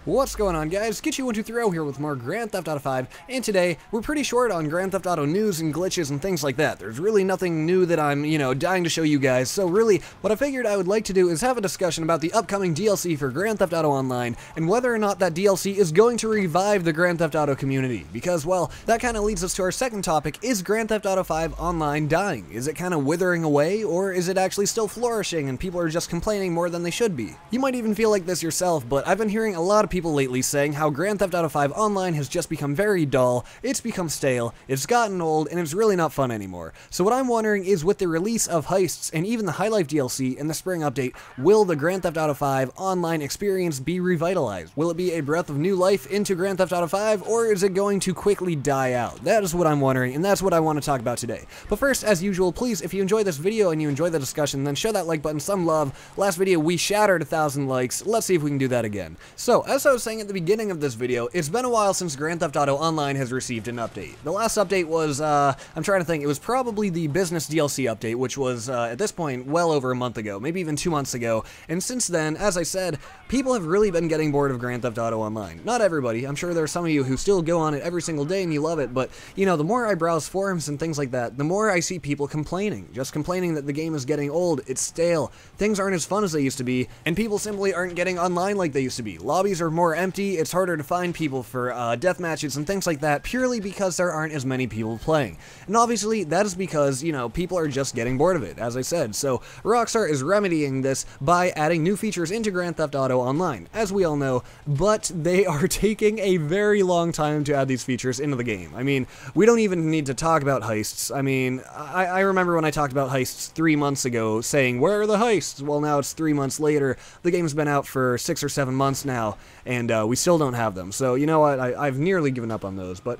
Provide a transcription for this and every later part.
What's going on, guys? Get123 here with more Grand Theft Auto 5, and today we're pretty short on Grand Theft Auto news and glitches and things like that. There's really nothing new that I'm, dying to show you guys, so really, what I figured I would like to do is have a discussion about the upcoming DLC for Grand Theft Auto Online, and whether or not that DLC is going to revive the Grand Theft Auto community, because, well, that kind of leads us to our second topic: is Grand Theft Auto 5 Online dying? Is it kind of withering away, or is it actually still flourishing and people are just complaining more than they should be? You might even feel like this yourself, but I've been hearing a lot of people lately saying how Grand Theft Auto 5 Online has just become very dull, it's become stale, it's gotten old, and it's really not fun anymore. So what I'm wondering is, with the release of Heists and even the High Life DLC in the spring update, will the Grand Theft Auto 5 Online experience be revitalized? Will it be a breath of new life into Grand Theft Auto 5, or is it going to quickly die out? That is what I'm wondering, and that's what I want to talk about today. But first, as usual, please, if you enjoyed this video and you enjoyed the discussion, then show that like button some love. Last video, we shattered 1,000 likes. Let's see if we can do that again. So, as I was saying at the beginning of this video, it's been a while since Grand Theft Auto Online has received an update. The last update was, I'm trying to think, it was probably the business DLC update, which was, at this point, well over a month ago, maybe even 2 months ago, and since then, as I said, people have really been getting bored of Grand Theft Auto Online. Not everybody, I'm sure there are some of you who still go on it every single day and you love it, but, the more I browse forums and things like that, the more I see people complaining, just complaining that the game is getting old, it's stale, things aren't as fun as they used to be, and people simply aren't getting online like they used to be. Lobbies are more empty, it's harder to find people for death matches and things like that, purely because there aren't as many people playing. And obviously, that is because, people are just getting bored of it, as I said. So, Rockstar is remedying this by adding new features into Grand Theft Auto Online, as we all know, but they are taking a very long time to add these features into the game. I mean, we don't even need to talk about heists. I mean, I remember when I talked about heists 3 months ago, saying, where are the heists? Well, now it's 3 months later, the game's been out for 6 or 7 months now, and we still don't have them. So, you know what, I've nearly given up on those, but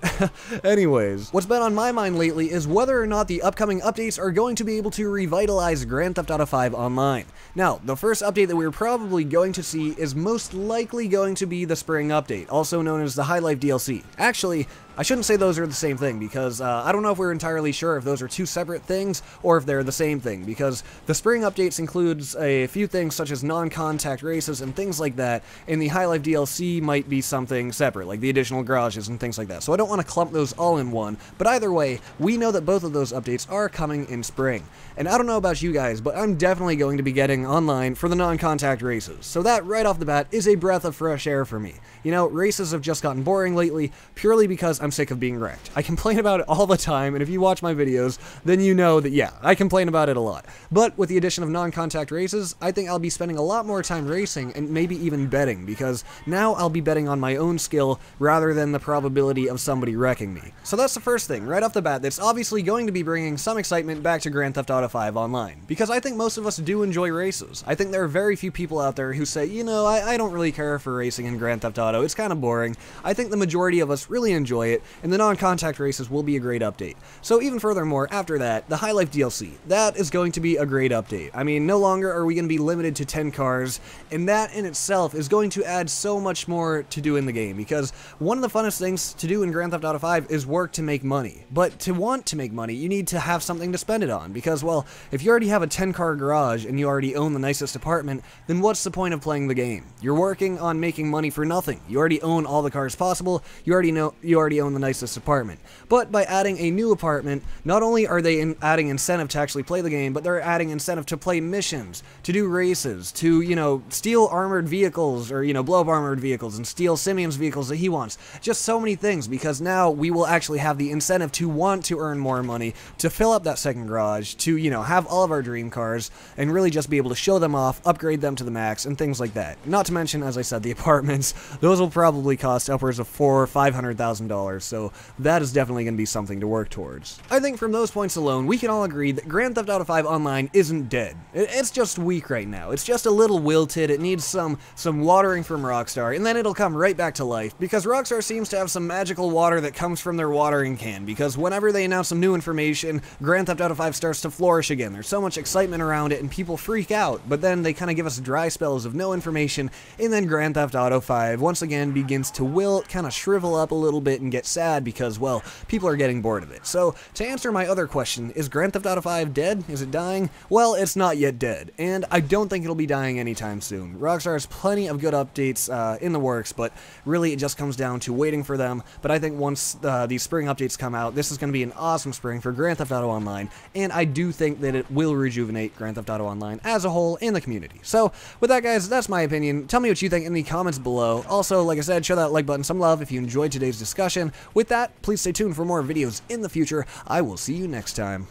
anyways. What's been on my mind lately is whether or not the upcoming updates are going to be able to revitalize Grand Theft Auto 5 Online. Now, the first update that we're probably going to see is most likely going to be the spring update, also known as the High Life DLC. Actually, I shouldn't say those are the same thing, because I don't know if we're entirely sure if those are two separate things or if they're the same thing, because the spring updates includes a few things such as non-contact races and things like that, and the High Life DLC might be something separate, like the additional garages and things like that. So I don't want to clump those all in one, but either way, we know that both of those updates are coming in spring. And I don't know about you guys, but I'm definitely going to be getting online for the non-contact races. So that, right off the bat, is a breath of fresh air for me. Races have just gotten boring lately, purely because I'm sick of being wrecked. I complain about it all the time, and if you watch my videos, then you know that, yeah, I complain about it a lot. But with the addition of non-contact races, I think I'll be spending a lot more time racing, and maybe even betting, because now I'll be betting on my own skill rather than the probability of somebody wrecking me. So that's the first thing, right off the bat, that's obviously going to be bringing some excitement back to Grand Theft Auto 5 Online, because I think most of us do enjoy races. I think there are very few people out there who say, I don't really care for racing in Grand Theft Auto, it's kind of boring. I think the majority of us really enjoy it, and the non-contact races will be a great update. So even furthermore, after that, the High Life DLC, that is going to be a great update. I mean, no longer are we going to be limited to 10 cars, and that in itself is going to add so much more to do in the game, because one of the funnest things to do in Grand Theft Auto 5 is work to make money. But to want to make money, you need to have something to spend it on, because, well, if you already have a 10-car garage and you already own the nicest apartment, then what's the point of playing the game? You're working on making money for nothing. You already own all the cars possible, you already own the nicest apartment. But by adding a new apartment, not only are they adding incentive to actually play the game, but they're adding incentive to play missions, to do races, to, steal armored vehicles, or, blow up armored vehicles, and steal Simeon's vehicles that he wants. Just so many things, because now we will actually have the incentive to want to earn more money, to fill up that second garage, to, have all of our dream cars, and really just be able to show them off, upgrade them to the max, and things like that. Not to mention, as I said, the apartments. Those will probably cost upwards of $400,000 or $500,000, so that is definitely going to be something to work towards. I think from those points alone, we can all agree that Grand Theft Auto 5 Online isn't dead. It's just weak right now. It's just a little wilted, it needs some watering from Rockstar, and then it'll come right back to life, because Rockstar seems to have some magical water that comes from their watering can, because whenever they announce some new information, Grand Theft Auto 5 starts to flourish again. There's so much excitement around it, and people freak out, but then they kind of give us dry spells of no information, and then Grand Theft Auto 5 once again begins to wilt, kind of shrivel up a little bit, and get sad because, well, people are getting bored of it. So, to answer my other question, is Grand Theft Auto 5 dead? Is it dying? Well, it's not yet dead, and I don't think it'll be dying anytime soon. Rockstar has plenty of good updates in the works, but really it just comes down to waiting for them. But I think once these spring updates come out, this is going to be an awesome spring for Grand Theft Auto Online, and I do think that it will rejuvenate Grand Theft Auto Online as a whole in the community. So with that, guys, that's my opinion. Tell me what you think in the comments below. Also, like I said, show that like button some love if you enjoyed today's discussion. With that, please stay tuned for more videos in the future. I will see you next time.